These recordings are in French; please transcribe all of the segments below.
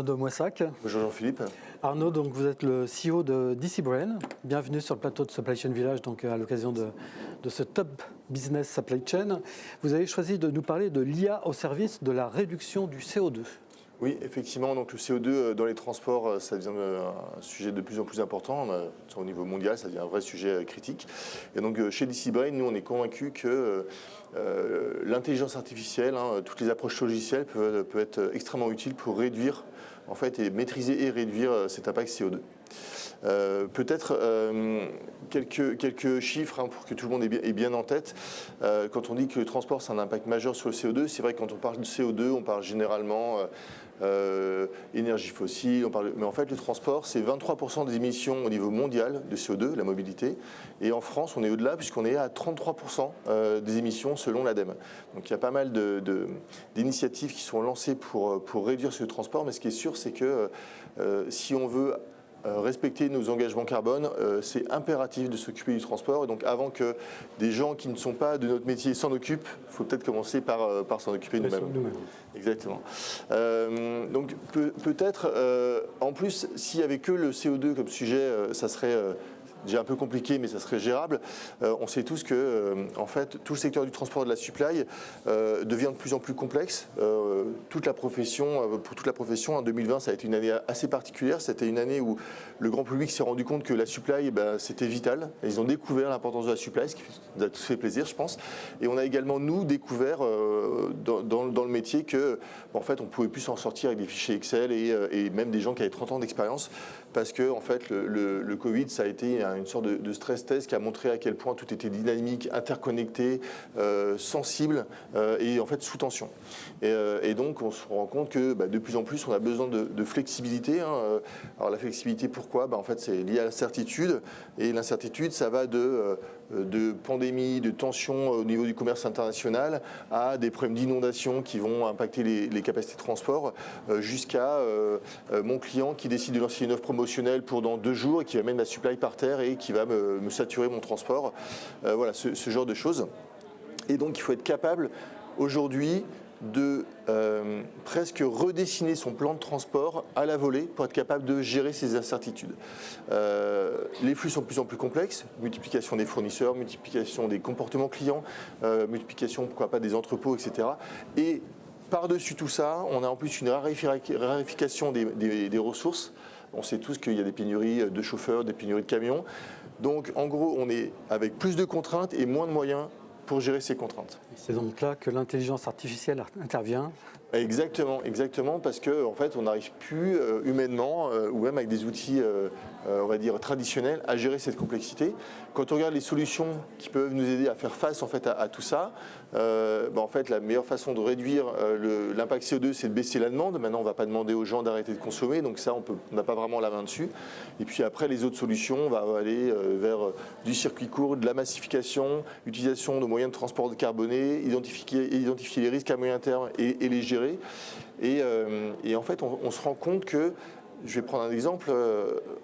de Moissac. Bonjour Jean-Philippe. Arnaud, donc vous êtes le CEO de DC Brain. Bienvenue sur le plateau de Supply Chain Village, donc à l'occasion de ce Top Business Supply Chain. Vous avez choisi de nous parler de l'IA au service de la réduction du CO2. Oui, effectivement, donc le CO2 dans les transports, ça devient un sujet de plus en plus important. Au niveau mondial, ça devient un vrai sujet critique. Et donc chez DC Brain, nous, on est convaincus que l'intelligence artificielle, toutes les approches logicielles peuvent être extrêmement utiles pour réduire, en fait, et maîtriser et réduire cet impact CO2. Peut-être quelques chiffres pour que tout le monde ait bien en tête. Quand on dit que le transport, c'est un impact majeur sur le CO2, c'est vrai que quand on parle de CO2, on parle généralement énergie fossile, mais en fait le transport, c'est 23% des émissions au niveau mondial de CO2, la mobilité, et en France, on est au-delà puisqu'on est à 33% des émissions selon l'ADEME. Donc il y a pas mal d'initiatives qui sont lancées pour réduire ce transport, mais ce qui est sûr, c'est que si on veut respecter nos engagements carbone, c'est impératif de s'occuper du transport. Et donc avant que des gens qui ne sont pas de notre métier s'en occupent, il faut peut-être commencer par s'en occuper nous-mêmes. Exactement. Donc peut-être, en plus, s'il n'y avait que le CO2 comme sujet, ça serait déjà un peu compliqué, mais ça serait gérable. On sait tous que, en fait, tout le secteur du transport et de la supply devient de plus en plus complexe. Pour toute la profession, en 2020, ça a été une année assez particulière. C'était une année où le grand public s'est rendu compte que la supply, c'était vital. Et ils ont découvert l'importance de la supply, ce qui nous a tous fait plaisir, je pense. Et on a également, nous, découvert dans le métier que, en fait, on ne pouvait plus s'en sortir avec des fichiers Excel et même des gens qui avaient 30 ans d'expérience, parce que, en fait, le Covid, ça a été une sorte de stress test qui a montré à quel point tout était dynamique, interconnecté, sensible et en fait sous tension. Et donc on se rend compte que de plus en plus on a besoin de flexibilité. Alors la flexibilité, pourquoi ? En fait c'est lié à l'incertitude, et l'incertitude ça va de pandémie, de tension au niveau du commerce international à des problèmes d'inondation qui vont impacter les capacités de transport, jusqu'à mon client qui décide de lancer une offre promotionnelle pour dans 2 jours et qui va mettre ma supply par terre et qui va me saturer mon transport. Voilà, ce genre de choses. Et donc il faut être capable aujourd'hui de presque redessiner son plan de transport à la volée pour être capable de gérer ces incertitudes. Les flux sont de plus en plus complexes, multiplication des fournisseurs, multiplication des comportements clients, multiplication, pourquoi pas, des entrepôts, etc. Et par-dessus tout ça, on a en plus une raréfication des ressources. On sait tous qu'il y a des pénuries de chauffeurs, des pénuries de camions. Donc en gros, on est avec plus de contraintes et moins de moyens pour gérer ces contraintes. C'est donc là que l'intelligence artificielle intervient. Exactement, parce qu'en fait, on n'arrive plus humainement, ou même avec des outils, on va dire, traditionnels, à gérer cette complexité. Quand on regarde les solutions qui peuvent nous aider à faire face en fait, à tout ça, en fait, la meilleure façon de réduire l'impact CO2, c'est de baisser la demande. Maintenant, on ne va pas demander aux gens d'arrêter de consommer, donc ça, on n'a pas vraiment la main dessus. Et puis après, les autres solutions, on va aller vers du circuit court, de la massification, utilisation de moyens de transport décarbonés, identifier les risques à moyen terme et les gérer. Et en fait, on se rend compte que, je vais prendre un exemple,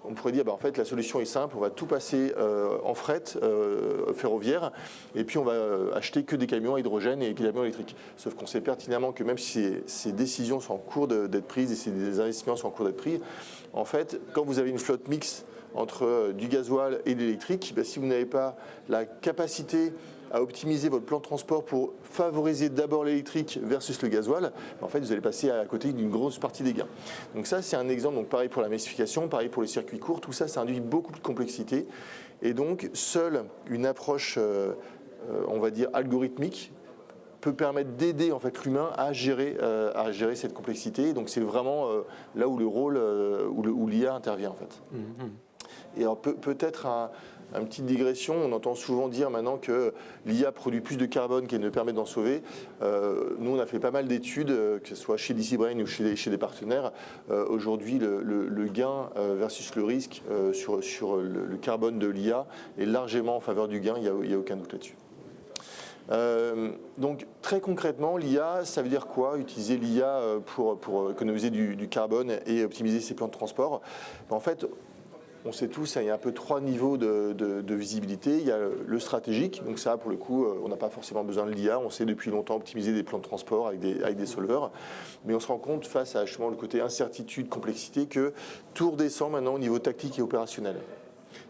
on pourrait dire en fait la solution est simple, on va tout passer en fret ferroviaire et puis on va acheter que des camions à hydrogène et des camions électriques. Sauf qu'on sait pertinemment que même si ces décisions sont en cours d'être prises et ces investissements sont en cours d'être pris, en fait, quand vous avez une flotte mixte entre du gasoil et de l'électrique, si vous n'avez pas la capacité à optimiser votre plan de transport pour favoriser d'abord l'électrique versus le gasoil, en fait, vous allez passer à côté d'une grosse partie des gains. Donc ça, c'est un exemple. Donc pareil pour la massification, pareil pour les circuits courts. Tout ça, ça induit beaucoup de complexité. Et donc, seule une approche, on va dire, algorithmique peut permettre d'aider en fait l'humain à gérer cette complexité. Donc c'est vraiment là où le rôle, où l'IA intervient en fait. Et alors peut-être une petite digression, on entend souvent dire maintenant que l'IA produit plus de carbone qu'elle ne permet d'en sauver. Nous, on a fait pas mal d'études, que ce soit chez DC Brain ou chez des partenaires. Aujourd'hui, le gain versus le risque sur le carbone de l'IA est largement en faveur du gain, il n'y a aucun doute là-dessus. Donc très concrètement, l'IA, ça veut dire quoi ? Utiliser l'IA pour économiser du carbone et optimiser ses plans de transport. En fait, on sait tous, il y a un peu 3 niveaux de visibilité. Il y a le stratégique, donc ça, pour le coup, on n'a pas forcément besoin de l'IA. On sait depuis longtemps optimiser des plans de transport avec des solvers. Mais on se rend compte, face à justement le côté incertitude, complexité, que tout redescend maintenant au niveau tactique et opérationnel.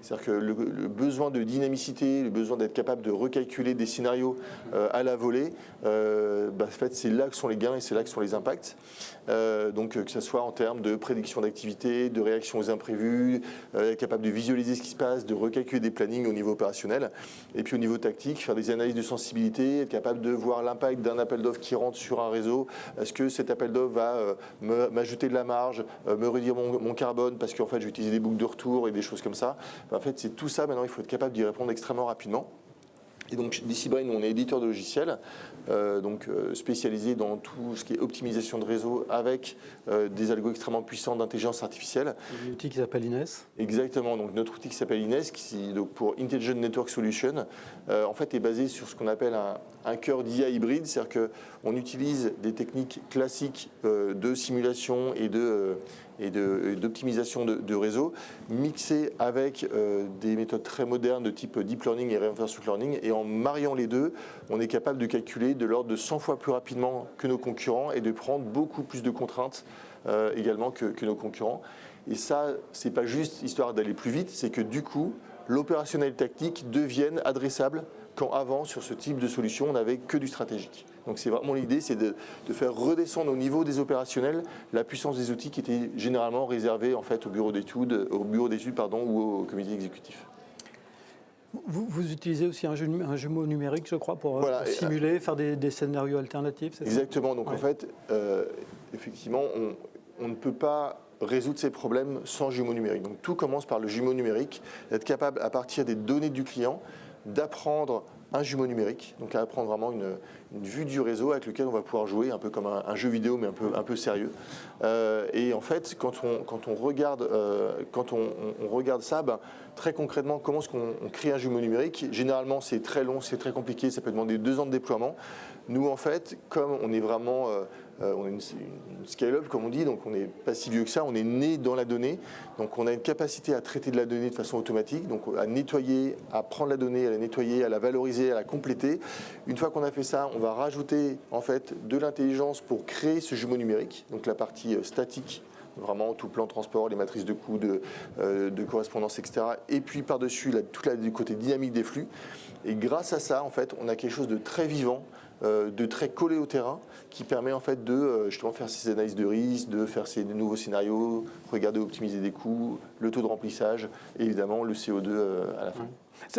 C'est-à-dire que le besoin de dynamicité, le besoin d'être capable de recalculer des scénarios à la volée, en fait, c'est là que sont les gains et c'est là que sont les impacts. Donc que ce soit en termes de prédiction d'activité, de réaction aux imprévus, être capable de visualiser ce qui se passe, de recalculer des plannings au niveau opérationnel. Et puis au niveau tactique, faire des analyses de sensibilité, être capable de voir l'impact d'un appel d'offres qui rentre sur un réseau. Est-ce que cet appel d'offres va m'ajouter de la marge, me réduire mon carbone parce qu'en fait j'ai utilisé des boucles de retour et des choses comme ça. En fait, c'est tout ça, maintenant, il faut être capable d'y répondre extrêmement rapidement. Et donc, chez DCBrain, on est éditeur de logiciels, spécialisé dans tout ce qui est optimisation de réseau avec des algos extrêmement puissants d'intelligence artificielle. Un outil qui s'appelle Ines. Exactement. Donc, notre outil qui s'appelle Ines, donc pour Intelligent Network Solution, en fait, est basé sur ce qu'on appelle un cœur d'IA hybride. C'est-à-dire qu'on utilise des techniques classiques de simulation et d'optimisation de réseau, mixées avec des méthodes très modernes de type deep learning et reinforcement learning. Et en mariant les deux, on est capable de calculer de l'ordre de 100 fois plus rapidement que nos concurrents et de prendre beaucoup plus de contraintes également que nos concurrents. Et ça, c'est pas juste histoire d'aller plus vite, c'est que du coup, l'opérationnel tactique devienne adressable quand avant, sur ce type de solution, on n'avait que du stratégique. Donc c'est vraiment l'idée, c'est de faire redescendre au niveau des opérationnels la puissance des outils qui étaient généralement réservés en fait au bureau d'études ou au comité exécutif. Vous utilisez aussi un jumeau numérique, je crois, pour simuler, faire des scénarios alternatifs, c'est ça ? Exactement. Donc en fait, effectivement, on ne peut pas résoudre ces problèmes sans jumeau numérique. Donc tout commence par le jumeau numérique, d'être capable, à partir des données du client, d'apprendre un jumeau numérique, donc à apprendre vraiment une vue du réseau avec lequel on va pouvoir jouer, un peu comme un jeu vidéo, mais un peu sérieux. Et en fait, quand on regarde ça, très concrètement, comment est-ce qu'on crée un jumeau numérique ? Généralement, c'est très long, c'est très compliqué, ça peut demander 2 ans de déploiement. Nous, en fait, comme on est vraiment on est une scale-up, comme on dit, donc on n'est pas si vieux que ça, on est né dans la donnée, donc on a une capacité à traiter de la donnée de façon automatique, donc à nettoyer, à prendre la donnée, à la nettoyer, à la valoriser, à la compléter. Une fois qu'on a fait ça, on va rajouter en fait de l'intelligence pour créer ce jumeau numérique, donc la partie statique, vraiment tout plan de transport, les matrices de coûts, de correspondance, etc. Et puis par-dessus, tout le côté dynamique des flux. Et grâce à ça, en fait, on a quelque chose de très vivant, de très collé au terrain, qui permet en fait de justement faire ces analyses de risque, de faire ces nouveaux scénarios, regarder optimiser des coûts, le taux de remplissage et évidemment le CO2 à la fin.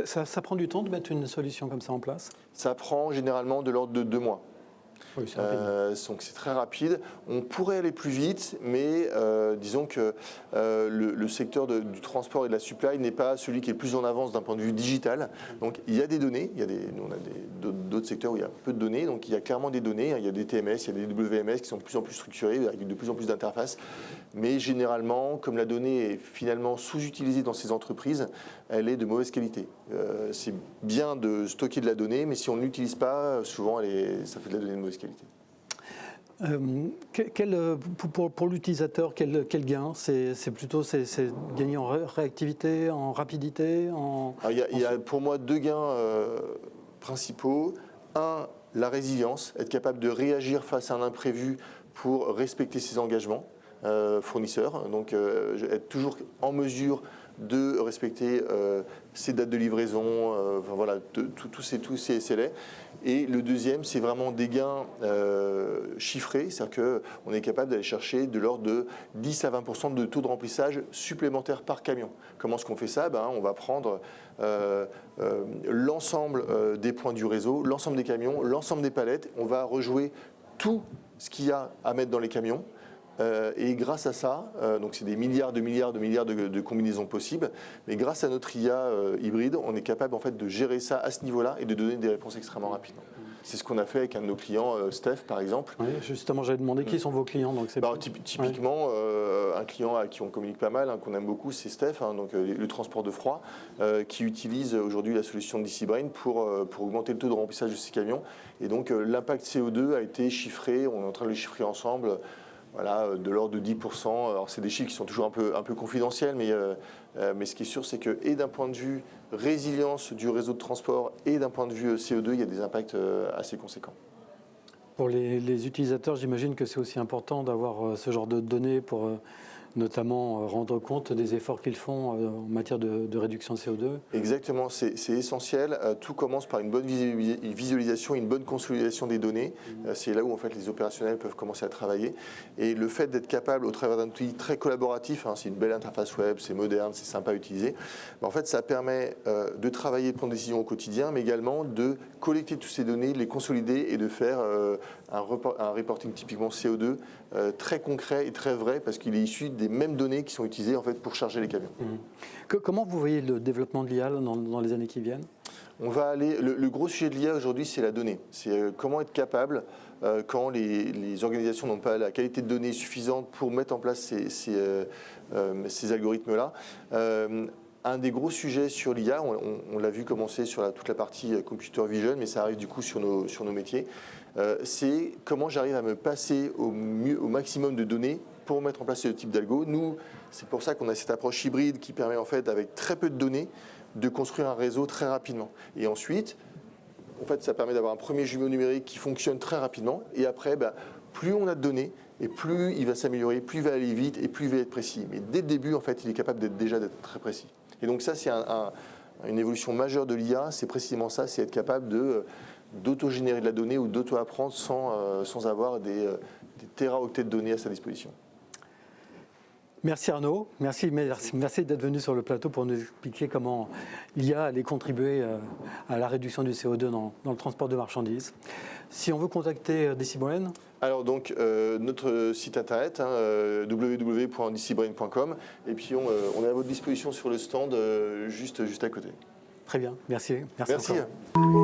Ça prend du temps de mettre une solution comme ça en place ? Ça prend généralement de l'ordre de 2 mois. Oui, c'est rapide. Donc c'est très rapide. On pourrait aller plus vite, mais disons que le secteur du transport et de la supply n'est pas celui qui est le plus en avance d'un point de vue digital. Donc il y a des données, nous on a d'autres secteurs où il y a peu de données, donc il y a clairement des données, il y a des TMS, il y a des WMS qui sont de plus en plus structurés, avec de plus en plus d'interfaces. Mais généralement, comme la donnée est finalement sous-utilisée dans ces entreprises, elle est de mauvaise qualité. C'est bien de stocker de la donnée, mais si on ne l'utilise pas, souvent ça fait de la donnée de mauvaise qualité. Pour l'utilisateur, quel gain ? C'est gagner en réactivité, en rapidité Il y a pour moi 2 gains principaux. Un, la résilience, être capable de réagir face à un imprévu pour respecter ses engagements fournisseurs. Donc être toujours en mesure de respecter ses dates de livraison, tous ces SLA. Et le deuxième, c'est vraiment des gains chiffrés, c'est-à-dire qu'on est capable d'aller chercher de l'ordre de 10 à 20% de taux de remplissage supplémentaire par camion. Comment est-ce qu'on fait ça ? On va prendre l'ensemble des points du réseau, l'ensemble des camions, l'ensemble des palettes, on va rejouer tout ce qu'il y a à mettre dans les camions. Et grâce à ça, donc c'est des milliards de combinaisons possibles, mais grâce à notre IA hybride, on est capable en fait de gérer ça à ce niveau-là et de donner des réponses extrêmement rapidement. C'est ce qu'on a fait avec un de nos clients, Steph par exemple. Oui, justement, j'avais demandé qui sont vos clients. Donc typiquement, un client à qui on communique pas mal, qu'on aime beaucoup, c'est Steph, donc le transport de froid, qui utilise aujourd'hui la solution de DCBrain pour augmenter le taux de remplissage de ses camions. Et donc l'impact CO2 a été chiffré, on est en train de le chiffrer ensemble, voilà, de l'ordre de 10%. Alors c'est des chiffres qui sont toujours un peu confidentiels, mais ce qui est sûr, c'est que et d'un point de vue résilience du réseau de transport et d'un point de vue CO2, il y a des impacts assez conséquents. Pour les utilisateurs, j'imagine que c'est aussi important d'avoir ce genre de données pour notamment rendre compte des efforts qu'ils font en matière de réduction de CO2. Exactement, c'est essentiel. Tout commence par une bonne visualisation, une bonne consolidation des données. C'est là où en fait les opérationnels peuvent commencer à travailler. Et le fait d'être capable, au travers d'un outil très collaboratif, c'est une belle interface web, c'est moderne, c'est sympa à utiliser, en fait ça permet de travailler, de prendre des décisions au quotidien, mais également de collecter toutes ces données, de les consolider et de faire un reporting typiquement CO2 très concret et très vrai, parce qu'il est issu des mêmes données qui sont utilisées en fait pour charger les camions. Comment vous voyez le développement de l'IA dans les années qui viennent? On va aller. Le gros sujet de l'IA aujourd'hui, c'est la donnée. C'est comment être capable, quand les organisations n'ont pas la qualité de données suffisante pour mettre en place ces algorithmes-là. Un des gros sujets sur l'IA, on l'a vu commencer sur toute la partie computer vision, mais ça arrive du coup sur nos métiers, c'est comment j'arrive à me passer au maximum de données pour mettre en place ce type d'algo. Nous, c'est pour ça qu'on a cette approche hybride qui permet en fait, avec très peu de données, de construire un réseau très rapidement. Et ensuite, en fait, ça permet d'avoir un premier jumeau numérique qui fonctionne très rapidement. Et après, plus on a de données, et plus il va s'améliorer, plus il va aller vite et plus il va être précis. Mais dès le début, en fait, il est capable d'être très précis. Et donc ça, c'est une évolution majeure de l'IA. C'est précisément ça, c'est être capable d'auto-générer de la donnée ou d'auto-apprendre sans avoir des téraoctets de données à sa disposition. Merci Arnaud, merci d'être venu sur le plateau pour nous expliquer comment l'IA allait contribuer à la réduction du CO2 dans le transport de marchandises. Si on veut contacter DCBrain, alors donc notre site internet www.dcbrain.com, et puis on est à votre disposition sur le stand juste à côté. Très bien, merci. Merci. Encore.